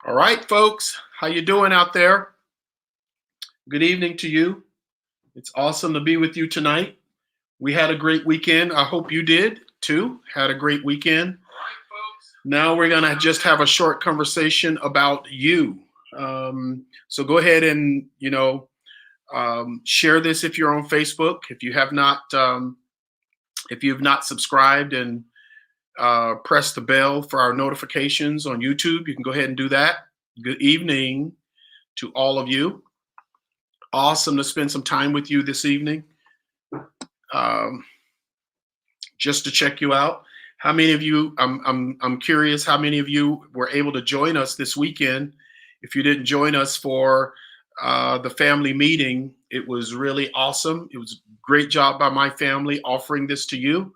All right, folks, how you doing out there? Good evening to you. It's awesome to be with you tonight. We had a great weekend. I hope you did too. Had a great weekend. Now we're gonna just have a short conversation about you. So go ahead and share this if you're on Facebook. If you've not subscribed and press the bell for our notifications on YouTube, you can go ahead and do that. Good evening to all of you. Awesome to spend some time with you this evening. Um, just to check you out. How many of you? I'm curious. How many of you were able to join us this weekend? If you didn't join us for the family meeting, it was really awesome. It was a great job by my family offering this to you.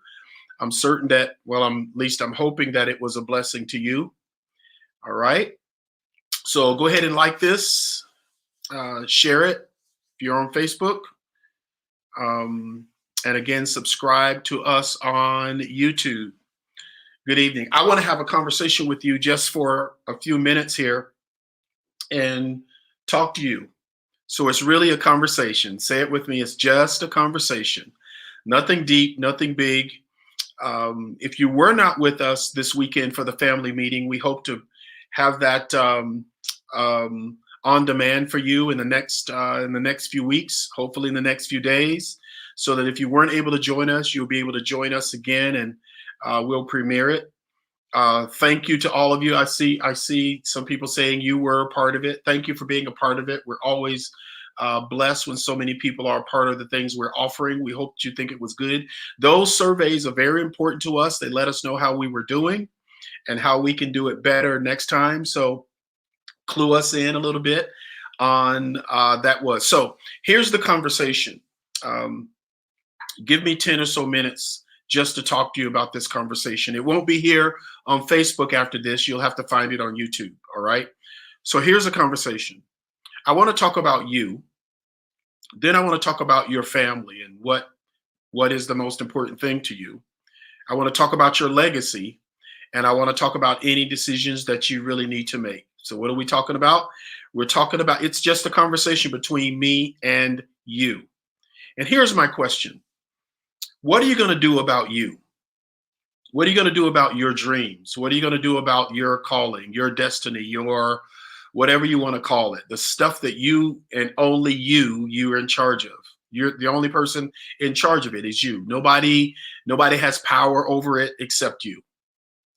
I'm certain that, well, at least I'm hoping that it was a blessing to you. All right. So go ahead and like this, share it if you're on Facebook. And again, subscribe to us on YouTube. Good evening. I want to have a conversation with you just for a few minutes here and talk to you. So it's really a conversation. Say it with me. It's just a conversation. Nothing deep, nothing big. If you were not with us this weekend for the family meeting, we hope to have that on demand for you in the next few weeks, hopefully in the next few days, so that if you weren't able to join us, you'll be able to join us again, and we'll premiere it. Thank you to all of you. I see some people saying you were a part of it. Thank you for being a part of it. We're always blessed when so many people are a part of the things we're offering. We hope that you think it was good. Those surveys are very important to us. They let us know how we were doing and how we can do it better next time. So clue us in a little bit on that was. So here's the conversation. Give me 10 or so minutes just to talk to you about this conversation. It won't be here on Facebook after this. You'll have to find it on YouTube. All right. So here's a conversation. I want to talk about you. Then I want to talk about your family and what is the most important thing to you. I want to talk about your legacy, and I want to talk about any decisions that you really need to make. So what are we talking about? We're talking about, it's just a conversation between me and you. And here's my question. What are you going to do about you? What are you going to do about your dreams? What are you going to do about your calling, your destiny, your whatever you want to call it, the stuff that you and only you are in charge of? You're the only person in charge of it is you. Nobody has power over it except you.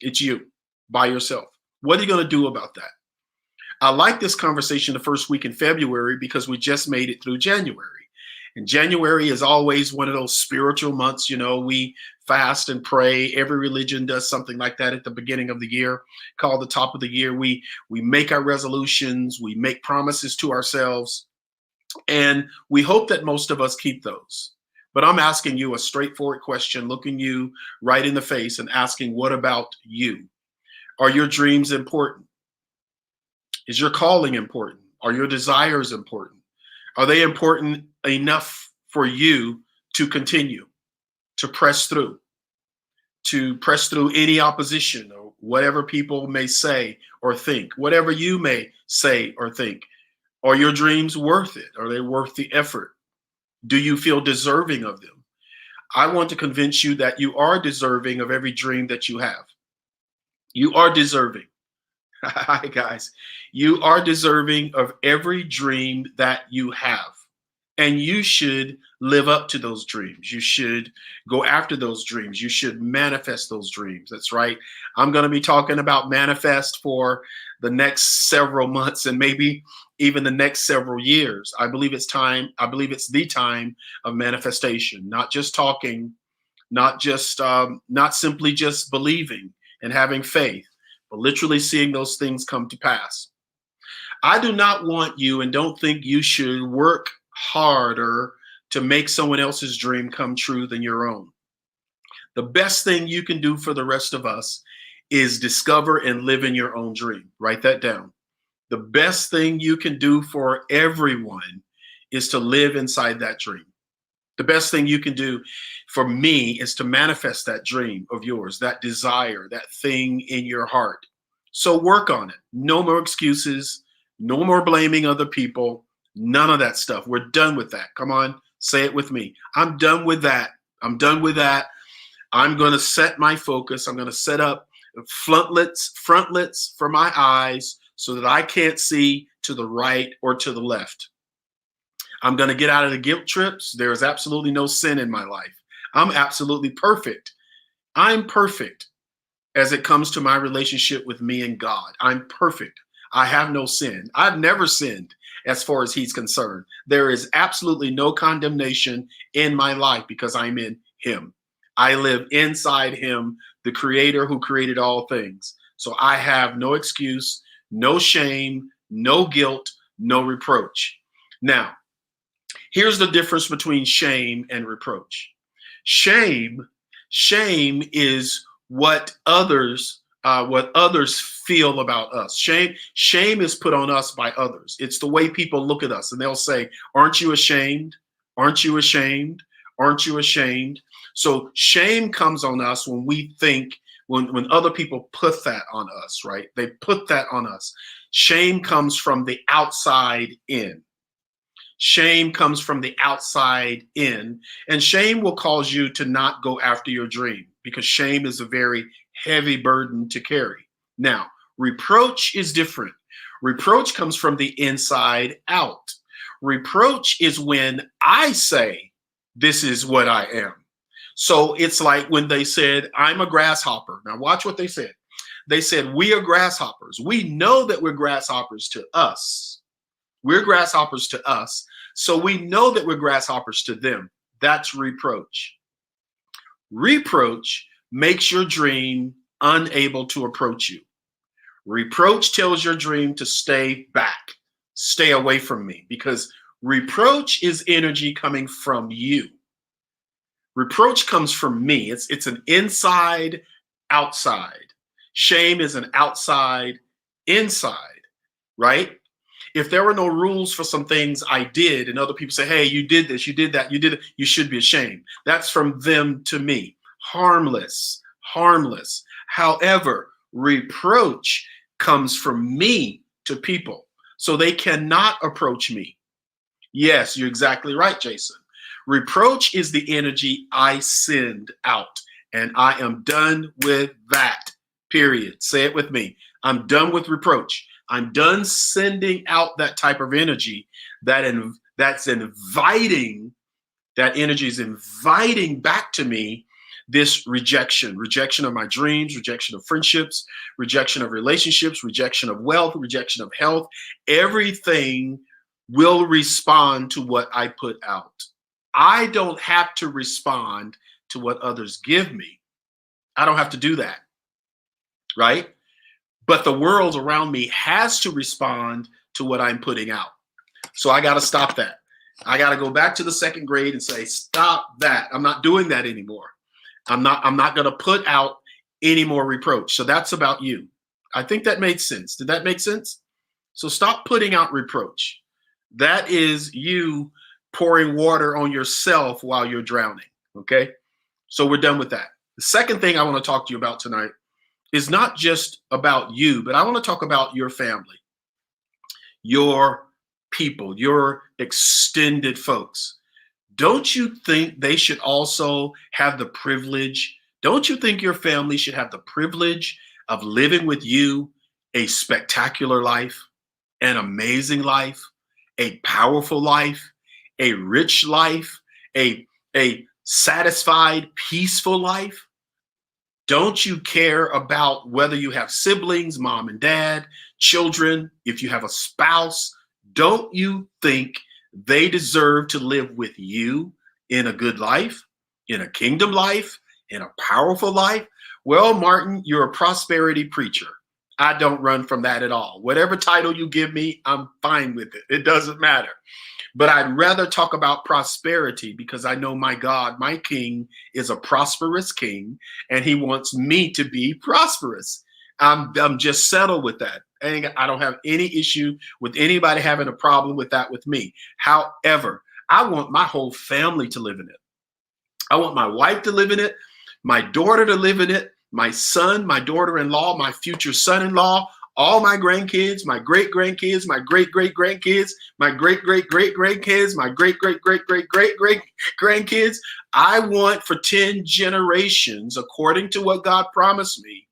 It's you by yourself. What are you going to do about that? I like this conversation the first week in February because we just made it through January. And January is always one of those spiritual months. We fast and pray. Every religion does something like that at the beginning of the year, called the top of the year. We make our resolutions, we make promises to ourselves, and we hope that most of us keep those. But I'm asking you a straightforward question, looking you right in the face and asking, what about you? Are your dreams important? Is your calling important? Are your desires important? Are they important enough for you to continue, to press through any opposition or whatever people may say or think, whatever you may say or think? Are your dreams worth it? Are they worth the effort? Do you feel deserving of them? I want to convince you that you are deserving of every dream that you have. You are deserving. Hi, guys. You are deserving of every dream that you have. And you should live up to those dreams. You should go after those dreams. You should manifest those dreams. That's right. I'm going to be talking about manifest for the next several months and maybe even the next several years. I believe it's time. I believe it's the time of manifestation, not just talking, not simply just believing and having faith, but literally seeing those things come to pass. I do not want you and don't think you should work harder to make someone else's dream come true than your own. The best thing you can do for the rest of us is discover and live in your own dream. Write that down. The best thing you can do for everyone is to live inside that dream. The best thing you can do for me is to manifest that dream of yours, that desire, that thing in your heart. So work on it. No more excuses. No more blaming other people. None of that stuff. We're done with that. Come on, say it with me. I'm done with that. I'm done with that. I'm going to set my focus. I'm going to set up frontlets for my eyes so that I can't see to the right or to the left. I'm going to get out of the guilt trips. There is absolutely no sin in my life. I'm absolutely perfect. I'm perfect as it comes to my relationship with me and God. I'm perfect. I have no sin. I've never sinned as far as he's concerned. There is absolutely no condemnation in my life because I'm in him. I live inside him, the creator who created all things. So I have no excuse, no shame, no guilt, no reproach. Now, here's the difference between shame and reproach. Shame is what others feel about us. Shame is put on us by others. It's the way people look at us and they'll say, "Aren't you ashamed? Aren't you ashamed? Aren't you ashamed?" So shame comes on us when we think, when other people put that on us, right? They put that on us. Shame comes from the outside in. Shame comes from the outside in, and shame will cause you to not go after your dream because shame is a very heavy burden to carry. Now, reproach is different. Reproach comes from the inside out. Reproach is when I say, "This is what I am." So it's like when they said, "I'm a grasshopper." Now, watch what they said. They said, "We are grasshoppers. We know that we're grasshoppers to us. We're grasshoppers to us. So we know that we're grasshoppers to them." That's reproach. Reproach makes your dream unable to approach you. Reproach tells your dream to stay back, stay away from me, because reproach is energy coming from you. Reproach comes from me. It's an inside outside. Shame is an outside inside, right? If there were no rules for some things I did and other people say, "Hey, you did this, you did that, you did it," you should be ashamed. That's from them to me. Harmless, harmless. However, reproach comes from me to people, so they cannot approach me. Yes, you're exactly right, Jason. Reproach is the energy I send out, and I am done with that. Period. Say it with me. I'm done with reproach. I'm done sending out that type of energy that's inviting, that energy is inviting back to me this rejection of my dreams, rejection of friendships, rejection of relationships, rejection of wealth, rejection of health. Everything will respond to what I put out. I don't have to respond to what others give me. I don't have to do that, right? But the world around me has to respond to what I'm putting out. So I got to stop that. I got to go back to the second grade and say, "Stop that. I'm not doing that anymore. I'm not going to put out any more reproach." So that's about you. I think that made sense. Did that make sense? So stop putting out reproach. That is you pouring water on yourself while you're drowning. Okay. So we're done with that. The second thing I want to talk to you about tonight is not just about you, but I want to talk about your family, your people, your extended folks. Don't you think they should also have the privilege? Don't you think your family should have the privilege of living with you a spectacular life, an amazing life, a powerful life, a rich life, a satisfied, peaceful life? Don't you care about whether you have siblings, mom and dad, children, if you have a spouse? Don't you think they deserve to live with you in a good life, in a kingdom life, in a powerful life? Well, Martin, you're a prosperity preacher. I don't run from that at all. Whatever title you give me, I'm fine with it. It doesn't matter. But I'd rather talk about prosperity because I know my God, my King, is a prosperous King, and he wants me to be prosperous. I'm just settled with that. I don't have any issue with anybody having a problem with that with me. However, I want my whole family to live in it. I want my wife to live in it, my daughter to live in it, my son, my daughter-in-law, my future son-in-law, all my grandkids, my great-grandkids, my great-great-grandkids, my great-great-great-grandkids, my great-great-great-great-great-great-grandkids. I want for 10 generations, according to what God promised me,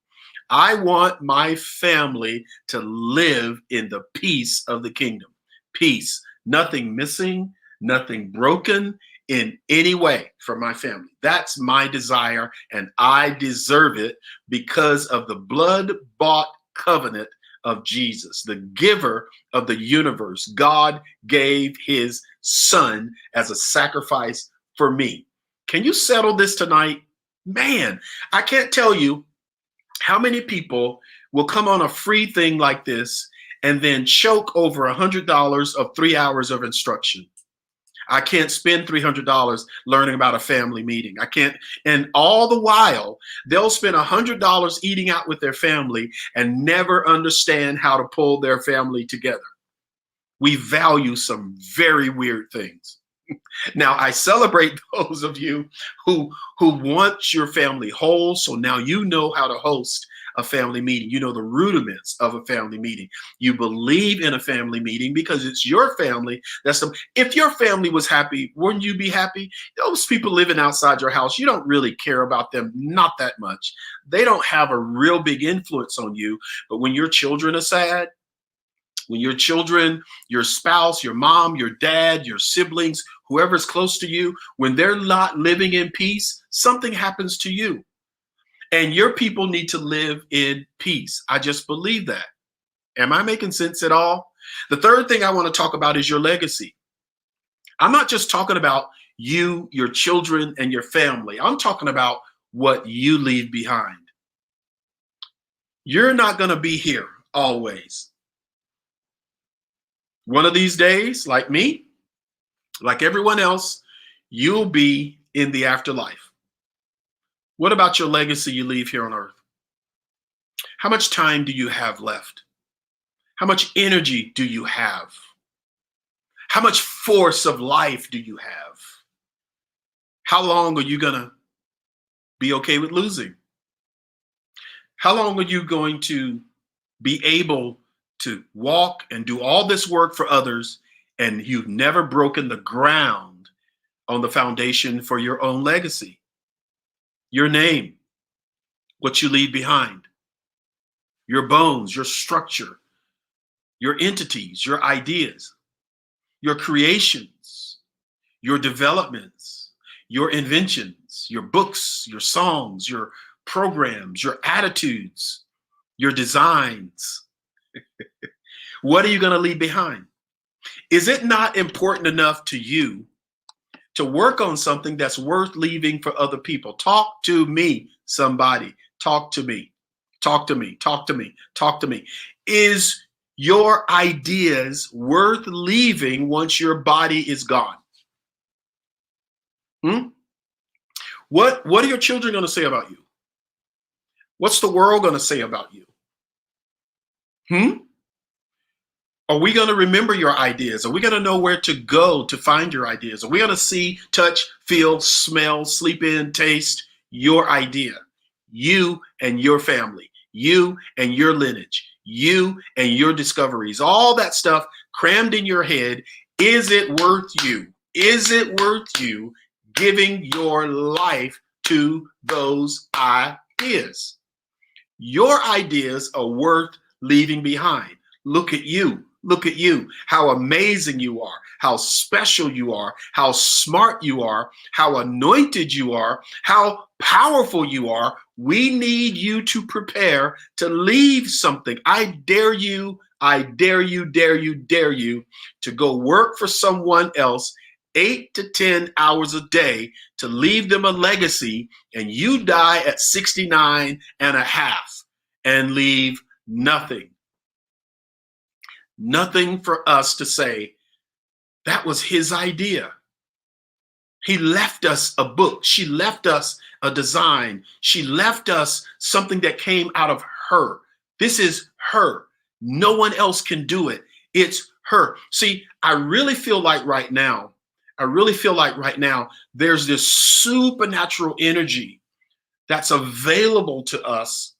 I want my family to live in the peace of the kingdom. Peace, nothing missing, nothing broken in any way for my family. That's my desire, and I deserve it because of the blood-bought covenant of Jesus, the giver of the universe. God gave his son as a sacrifice for me. Can you settle this tonight? Man, I can't tell you how many people will come on a free thing like this and then choke over $100 of 3 hours of instruction. I can't spend $300 learning about a family meeting. I can't. And all the while, they'll spend $100 eating out with their family and never understand how to pull their family together. We value some very weird things. Now, I celebrate those of you who want your family whole. So now you know how to host a family meeting. You know the rudiments of a family meeting. You believe in a family meeting because it's your family. If your family was happy, wouldn't you be happy? Those people living outside your house, you don't really care about them, not that much. They don't have a real big influence on you. But when your children are sad, when your children, your spouse, your mom, your dad, your siblings, whoever's close to you, when they're not living in peace, something happens to you. And your people need to live in peace. I just believe that. Am I making sense at all? The third thing I want to talk about is your legacy. I'm not just talking about you, your children, and your family. I'm talking about what you leave behind. You're not going to be here always. One of these days, like me, like everyone else, you'll be in the afterlife. What about your legacy you leave here on earth? How much time do you have left? How much energy do you have? How much force of life do you have? How long are you going to be okay with losing? How long are you going to be able to walk and do all this work for others and you've never broken the ground on the foundation for your own legacy? Your name, what you leave behind, your bones, your structure, your entities, your ideas, your creations, your developments, your inventions, your books, your songs, your programs, your attitudes, your designs. What are you going to leave behind? Is it not important enough to you to work on something that's worth leaving for other people? Talk to me, somebody. Talk to me. Talk to me. Talk to me. Talk to me. Is your ideas worth leaving once your body is gone? What are your children going to say about you? What's the world going to say about you? Are we going to remember your ideas? Are we going to know where to go to find your ideas? Are we going to see, touch, feel, smell, sleep in, taste your idea? You and your family, you and your lineage, you and your discoveries, all that stuff crammed in your head. Is it worth you? Is it worth you giving your life to those ideas? Your ideas are worth leaving behind. Look at you. Look at you, how amazing you are, how special you are, how smart you are, how anointed you are, how powerful you are. We need you to prepare to leave something. I dare you, I dare you, dare you, dare you to go work for someone else 8 to 10 hours a day to leave them a legacy, and you die at 69 and a half and leave nothing. Nothing for us to say, that was his idea. He left us a book. She left us a design. She left us something that came out of her. This is her. No one else can do it. It's her. See, I really feel like right now, there's this supernatural energy that's available to us,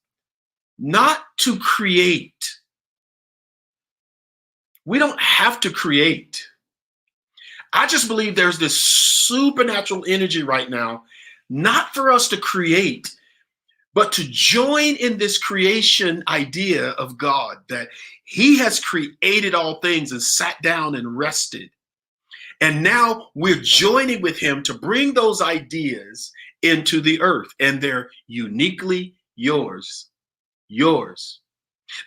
not to create. We don't have to create. I just believe there's this supernatural energy right now, not for us to create, but to join in this creation idea of God, that he has created all things and sat down and rested. And now we're joining with him to bring those ideas into the earth, and they're uniquely yours. Yours.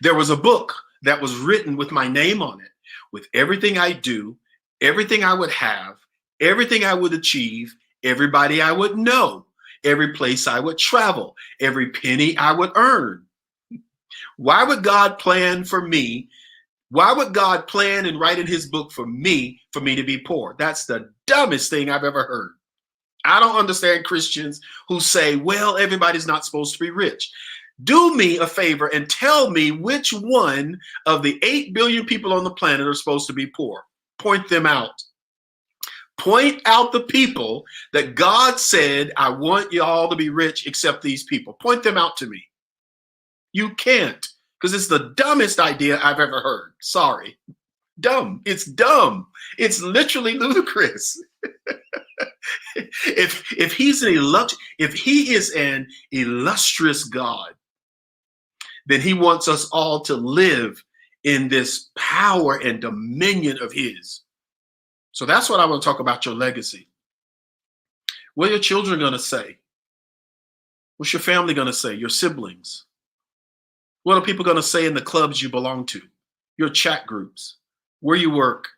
There was a book that was written with my name on it, with everything I do, everything I would have, everything I would achieve, everybody I would know, every place I would travel, every penny I would earn. Why would God plan for me? Why would God plan and write in his book for me to be poor? That's the dumbest thing I've ever heard. I don't understand Christians who say, well, everybody's not supposed to be rich. Do me a favor and tell me which one of the 8 billion people on the planet are supposed to be poor. Point them out. Point out the people that God said, I want you all to be rich except these people. Point them out to me. You can't, because it's the dumbest idea I've ever heard. Sorry. Dumb. It's dumb. It's literally ludicrous. If he is an illustrious God, then he wants us all to live in this power and dominion of his. So that's what I want to talk about, your legacy. What are your children going to say? What's your family going to say? Your siblings? What are people going to say in the clubs you belong to? Your chat groups? Where you work?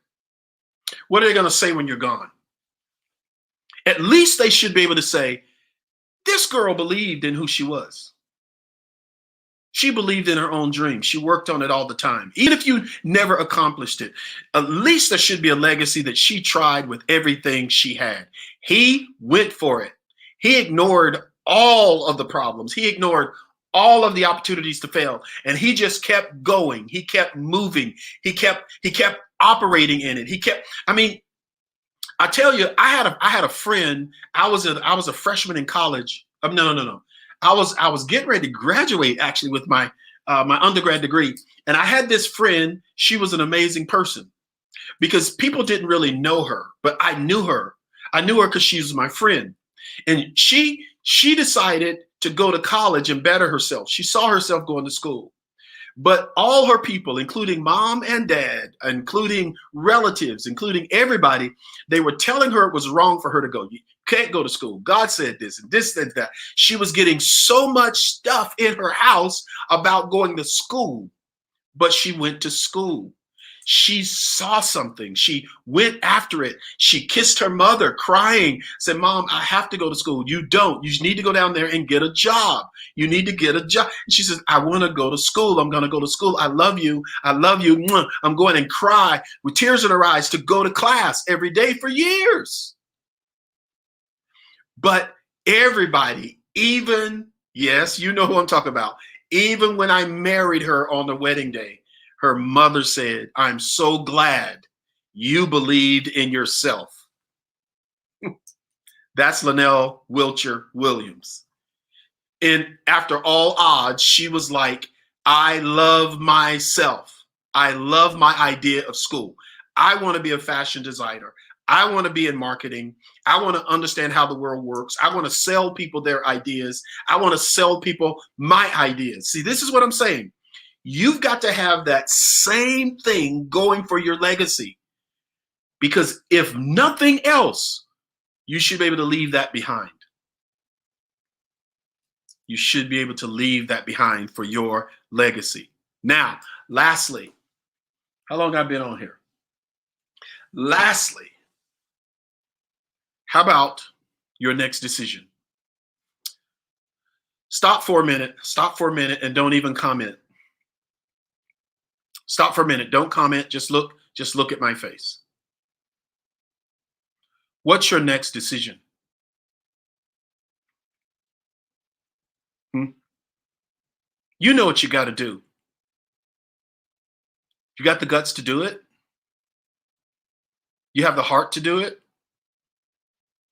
What are they going to say when you're gone? At least they should be able to say, this girl believed in who she was. She believed in her own dream. She worked on it all the time. Even if you never accomplished it, at least there should be a legacy that she tried with everything she had. He went for it. He ignored all of the problems. He ignored all of the opportunities to fail. And he just kept going. He kept moving. He kept operating in it. I tell you, I had a friend. I was a freshman in college. No. I was getting ready to graduate actually with my undergrad degree, and I had this friend. She was an amazing person because people didn't really know her, but I knew her. I knew her because she was my friend, and she decided to go to college and better herself. She saw herself going to school. But all her people, including mom and dad, including relatives, including everybody, they were telling her it was wrong for her to go. You can't go to school. God said this and this and that. She was getting so much stuff in her house about going to school, but she went to school. She saw something. She went after it. She kissed her mother crying, said, Mom, I have to go to school. You don't. You need to go down there and get a job. You need to get a job. And she says, I want to go to school. I'm going to go to school. I love you. I love you. I'm going and cry with tears in her eyes to go to class every day for years. But everybody, even, yes, you know who I'm talking about, even when I married her on the wedding day, her mother said, I'm so glad you believed in yourself. That's Linnell Wilcher Williams. And after all odds, she was like, I love myself. I love my idea of school. I want to be a fashion designer. I want to be in marketing. I want to understand how the world works. I want to sell people their ideas. I want to sell people my ideas. See, this is what I'm saying. You've got to have that same thing going for your legacy, because if nothing else, you should be able to leave that behind. You should be able to leave that behind for your legacy. Now, lastly, how long have I been on here? Lastly, how about your next decision? Stop for a minute and don't even comment. Stop for a minute. Don't comment. Just look at my face. What's your next decision? You know what you got to do. You got the guts to do it? You have the heart to do it?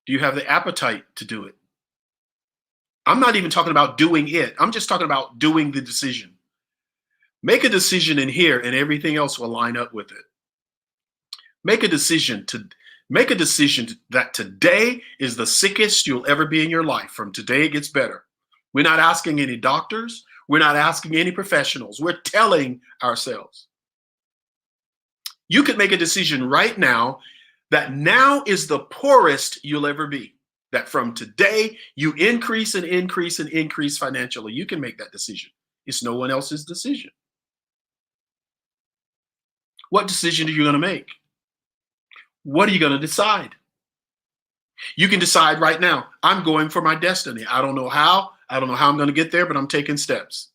Do you have the appetite to do it? I'm not even talking about doing it. I'm just talking about doing the decision. Make a decision in here and everything else will line up with it. Make a decision that today is the sickest you'll ever be in your life. From today, it gets better. We're not asking any doctors. We're not asking any professionals. We're telling ourselves. You could make a decision right now that now is the poorest you'll ever be. That from today, you increase and increase and increase financially. You can make that decision. It's no one else's decision. What decision are you going to make? What are you going to decide? You can decide right now, I'm going for my destiny. I don't know how. I don't know how I'm going to get there, but I'm taking steps.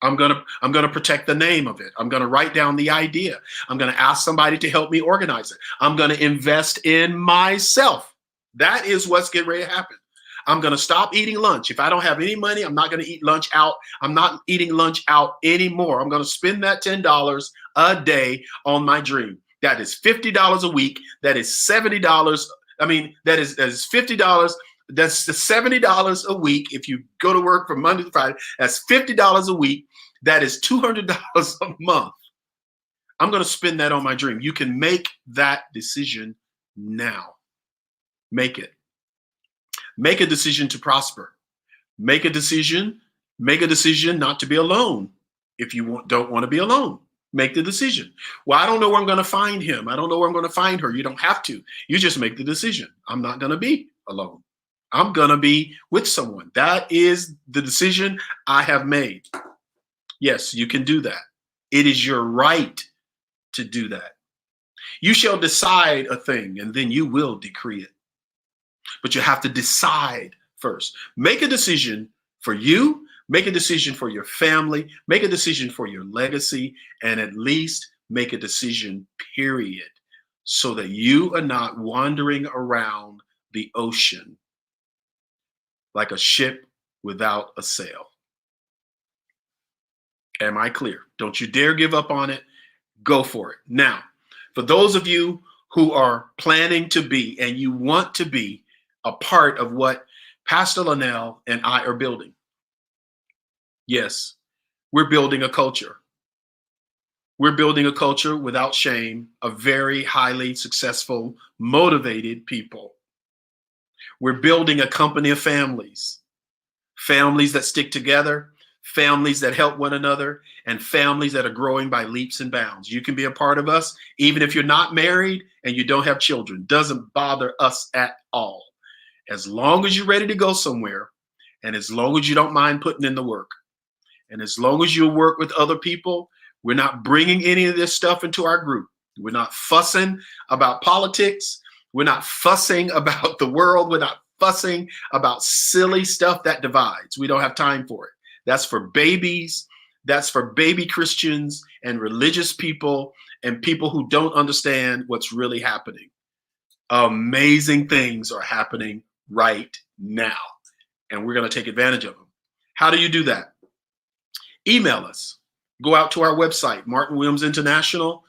I'm going to protect the name of it. I'm going to write down the idea. I'm going to ask somebody to help me organize it. I'm going to invest in myself. That is what's getting ready to happen. I'm going to stop eating lunch. If I don't have any money, I'm not going to eat lunch out. I'm not eating lunch out anymore. I'm going to spend that $10 a day on my dream. That is $50 a week. That is $70. I mean, that is $50. That's the $70 a week. If you go to work from Monday to Friday, that's $50 a week. That is $200 a month. I'm going to spend that on my dream. You can make that decision now. Make it. Make a decision to prosper. Make a decision not to be alone. If you don't want to be alone, make the decision. Well, I don't know where I'm going to find him. I don't know where I'm going to find her. You don't have to. You just make the decision. I'm not going to be alone. I'm going to be with someone. That is the decision I have made. Yes, you can do that. It is your right to do that. You shall decide a thing and then you will decree it. But you have to decide first. Make a decision for you. Make a decision for your family. Make a decision for your legacy. And at least make a decision, period, so that you are not wandering around the ocean like a ship without a sail. Am I clear? Don't you dare give up on it. Go for it. Now, for those of you who are planning to be and you want to be a part of what Pastor Linnell and I are building. Yes, we're building a culture. We're building a culture without shame of very highly successful, motivated people. We're building a company of families, families that stick together, families that help one another, and families that are growing by leaps and bounds. You can be a part of us, even if you're not married and you don't have children. Doesn't bother us at all. As long as you're ready to go somewhere, and as long as you don't mind putting in the work, and as long as you work with other people, we're not bringing any of this stuff into our group. We're not fussing about politics. We're not fussing about the world. We're not fussing about silly stuff that divides. We don't have time for it. That's for babies. That's for baby Christians and religious people and people who don't understand what's really happening. Amazing things are happening right now, and we're going to take advantage of them. How do you do that? Email us. Go out to our website, Martin Williams International.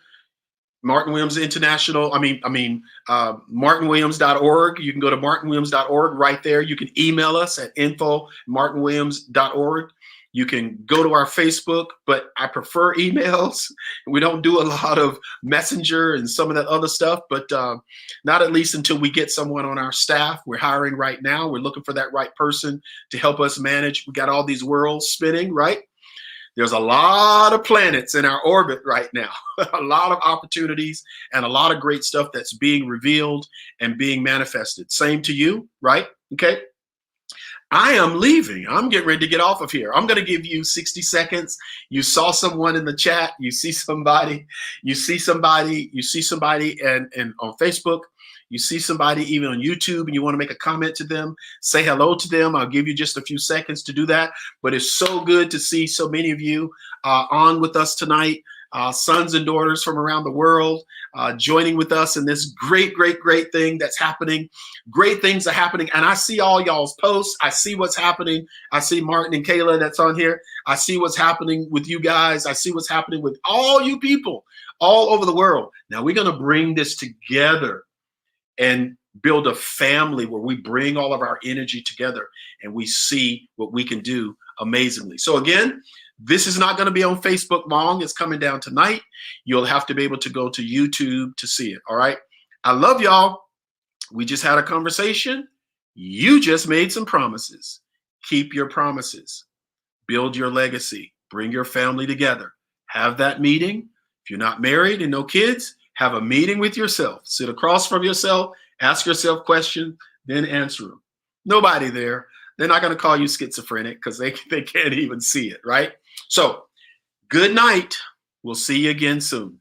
martinwilliams.org. You can go to martinwilliams.org right there. You can email us at info@martinwilliams.org. You can go to our Facebook, but I prefer emails. We don't do a lot of Messenger and some of that other stuff, but not at least until we get someone on our staff. We're hiring right now. We're looking for that right person to help us manage. We got all these worlds spinning, right? There's a lot of planets in our orbit right now, a lot of opportunities and a lot of great stuff that's being revealed and being manifested. Same to you, right? Okay. I am leaving. I'm getting ready to get off of here. I'm going to give you 60 seconds. You saw someone in the chat. You see somebody and on Facebook. You see somebody even on YouTube and you want to make a comment to them, say hello to them. I'll give you just a few seconds to do that. But it's so good to see so many of you on with us tonight. Sons and daughters from around the world joining with us in this great thing that's happening. Great things are happening. And I see all y'all's posts. I see what's happening. I see Martin and Kayla that's on here. I see what's happening with you guys. I see what's happening with all you people all over the world. Now we're going to bring this together. And build a family where we bring all of our energy together and we see what we can do amazingly. So again, this is not going to be on Facebook long. It's coming down tonight. You'll have to be able to go to YouTube to see it. All right. I love y'all. We just had a conversation. You just made some promises. Keep your promises. Build your legacy. Bring your family together. Have that meeting. If you're not married and no kids, have a meeting with yourself. Sit across from yourself. Ask yourself questions, then answer them. Nobody there. They're not going to call you schizophrenic because they can't even see it, right? So good night. We'll see you again soon.